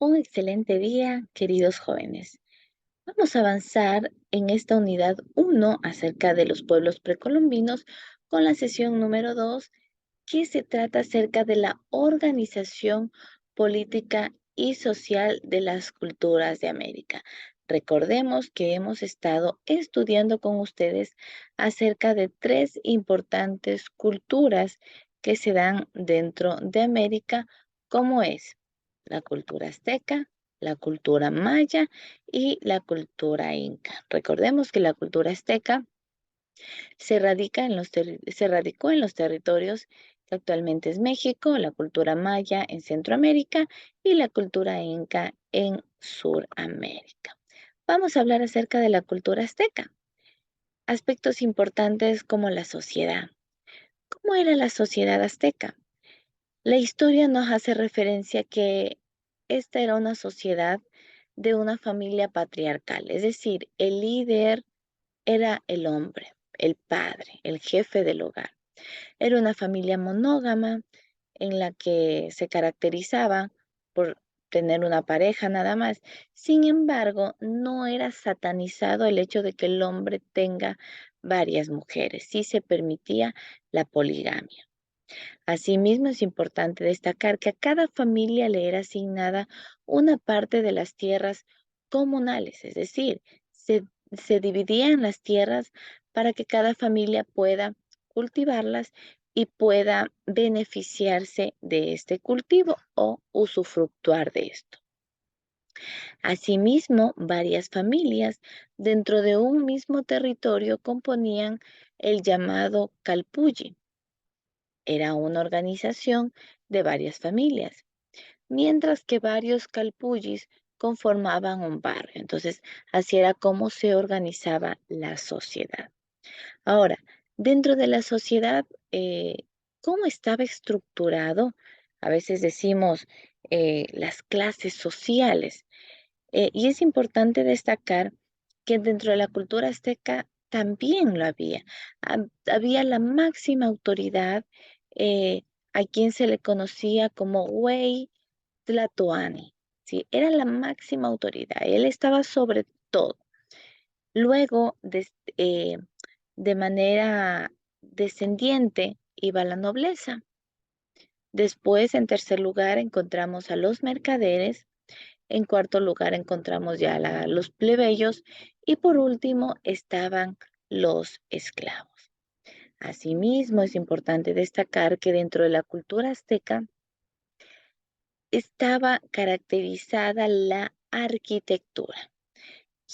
Un excelente día, queridos jóvenes. Vamos a avanzar en esta unidad 1 acerca de los pueblos precolombinos con la sesión número 2, que se trata acerca de la organización política y social de las culturas de América. Recordemos que hemos estado estudiando con ustedes acerca de tres importantes culturas que se dan dentro de América, como es la cultura azteca, la cultura maya y la cultura inca. Recordemos que la cultura azteca se radicó en los territorios que actualmente es México, la cultura maya en Centroamérica y la cultura inca en Suramérica. Vamos a hablar acerca de la cultura azteca. Aspectos importantes como la sociedad. ¿Cómo era la sociedad azteca? La historia nos hace referencia que esta era una sociedad de una familia patriarcal, es decir, el líder era el hombre, el padre, el jefe del hogar. Era una familia monógama en la que se caracterizaba por tener una pareja nada más. Sin embargo, no era satanizado el hecho de que el hombre tenga varias mujeres. Sí se permitía la poligamia. Asimismo, es importante destacar que a cada familia le era asignada una parte de las tierras comunales, es decir, se dividían las tierras para que cada familia pueda cultivarlas y pueda beneficiarse de este cultivo o usufructuar de esto. Asimismo, varias familias dentro de un mismo territorio componían el llamado Calpulli. Era una organización de varias familias, mientras que varios calpullis conformaban un barrio. Entonces, así era como se organizaba la sociedad. Ahora, dentro de la sociedad, ¿cómo estaba estructurado? A veces decimos las clases sociales. Y es importante destacar que dentro de la cultura azteca también lo había. Había la máxima autoridad, eh, a quien se le conocía como Huey Tlatoani, ¿sí? Era la máxima autoridad. Él estaba sobre todo. Luego, de manera descendiente, iba la nobleza. Después, en tercer lugar, encontramos a los mercaderes. En cuarto lugar encontramos ya los plebeyos y por último estaban los esclavos. Asimismo, es importante destacar que dentro de la cultura azteca estaba caracterizada la arquitectura.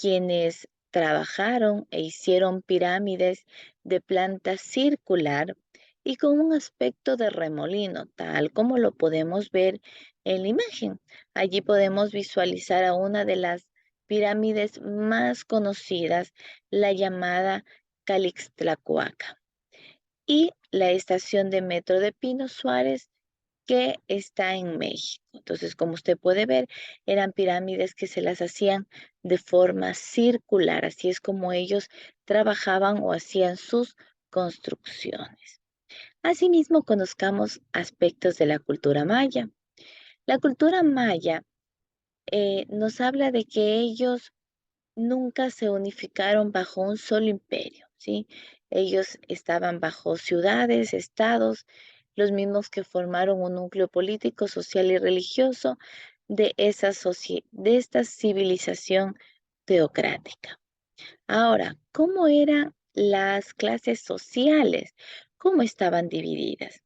Quienes trabajaron e hicieron pirámides de planta circular y con un aspecto de remolino, tal como lo podemos ver en la imagen. Allí podemos visualizar a una de las pirámides más conocidas, la llamada Calixtlacoaca, y la estación de metro de Pino Suárez, que está en México. Entonces, como usted puede ver, eran pirámides que se las hacían de forma circular, así es como ellos trabajaban o hacían sus construcciones. Asimismo, conozcamos aspectos de la cultura maya. La cultura maya nos habla de que ellos nunca se unificaron bajo un solo imperio, ¿sí? Ellos estaban bajo ciudades, estados, los mismos que formaron un núcleo político, social y religioso de esta civilización teocrática. Ahora, ¿cómo eran las clases sociales? ¿Cómo estaban divididas?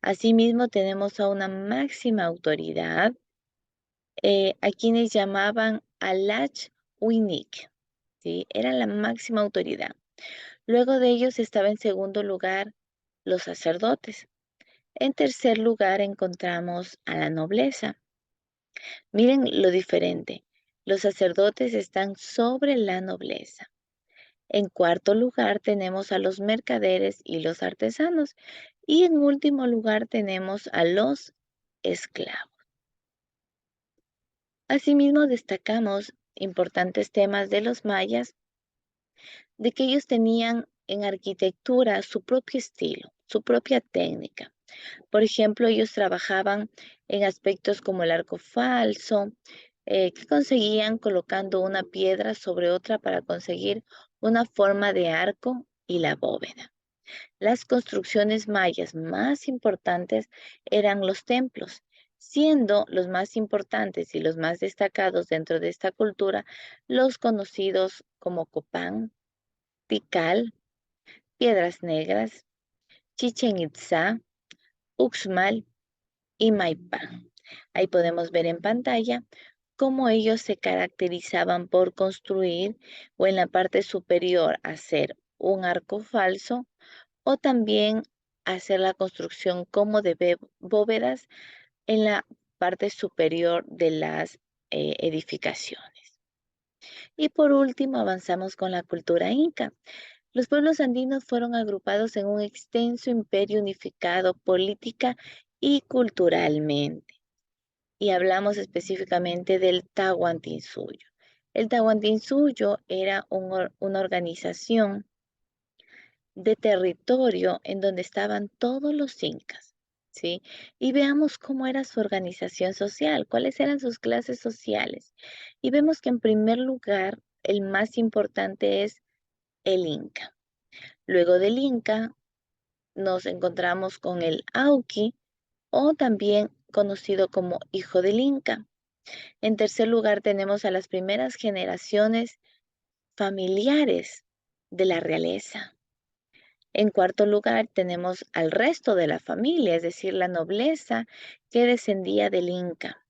Asimismo, tenemos a una máxima autoridad, a quienes llamaban Alach Winik, ¿sí? Eran la máxima autoridad. Luego de ellos estaba en segundo lugar los sacerdotes. En tercer lugar encontramos a la nobleza. Miren lo diferente. Los sacerdotes están sobre la nobleza. En cuarto lugar tenemos a los mercaderes y los artesanos. Y en último lugar tenemos a los esclavos. Asimismo destacamos importantes temas de los mayas, de que ellos tenían en arquitectura su propio estilo, su propia técnica. Por ejemplo, ellos trabajaban en aspectos como el arco falso, que conseguían colocando una piedra sobre otra para conseguir una forma de arco y la bóveda. Las construcciones mayas más importantes eran los templos, siendo los más importantes y los más destacados dentro de esta cultura los conocidos como Copán, Tikal, Piedras Negras, Chichen Itzá, Uxmal y Maipán. Ahí podemos ver en pantalla cómo ellos se caracterizaban por construir o en la parte superior hacer un arco falso o también hacer la construcción como de bóvedas en la parte superior de las edificaciones. Y por último, avanzamos con la cultura inca. Los pueblos andinos fueron agrupados en un extenso imperio unificado política y culturalmente. Y hablamos específicamente del Tahuantinsuyo. El Tahuantinsuyo era una organización de territorio en donde estaban todos los incas, ¿sí? Y veamos cómo era su organización social, cuáles eran sus clases sociales. Y vemos que en primer lugar, el más importante es el inca. Luego del inca nos encontramos con el auqui o también conocido como hijo del inca. En tercer lugar tenemos a las primeras generaciones familiares de la realeza. En cuarto lugar, tenemos al resto de la familia, es decir, la nobleza que descendía del Inca.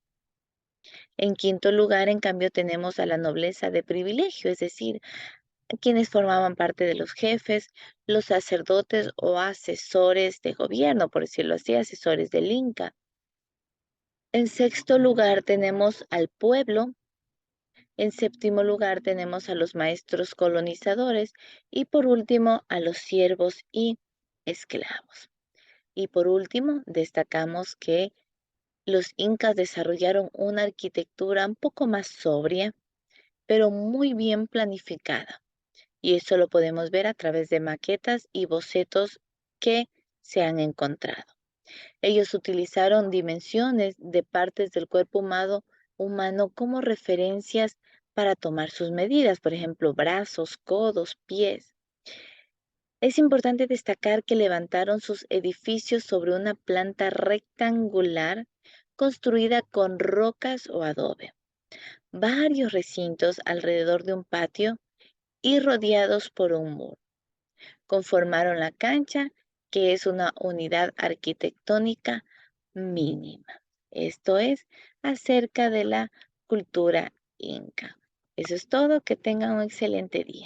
En quinto lugar, en cambio, tenemos a la nobleza de privilegio, es decir, quienes formaban parte de los jefes, los sacerdotes o asesores de gobierno, por decirlo así, asesores del Inca. En sexto lugar, tenemos al pueblo. En séptimo lugar, tenemos a los maestros colonizadores y por último, a los siervos y esclavos. Y por último, destacamos que los incas desarrollaron una arquitectura un poco más sobria, pero muy bien planificada. Y eso lo podemos ver a través de maquetas y bocetos que se han encontrado. Ellos utilizaron dimensiones de partes del cuerpo humano como referencias para tomar sus medidas, por ejemplo, brazos, codos, pies. Es importante destacar que levantaron sus edificios sobre una planta rectangular construida con rocas o adobe, varios recintos alrededor de un patio y rodeados por un muro. Conformaron la cancha, que es una unidad arquitectónica mínima. Esto es acerca de la cultura inca. Eso es todo, que tengan un excelente día.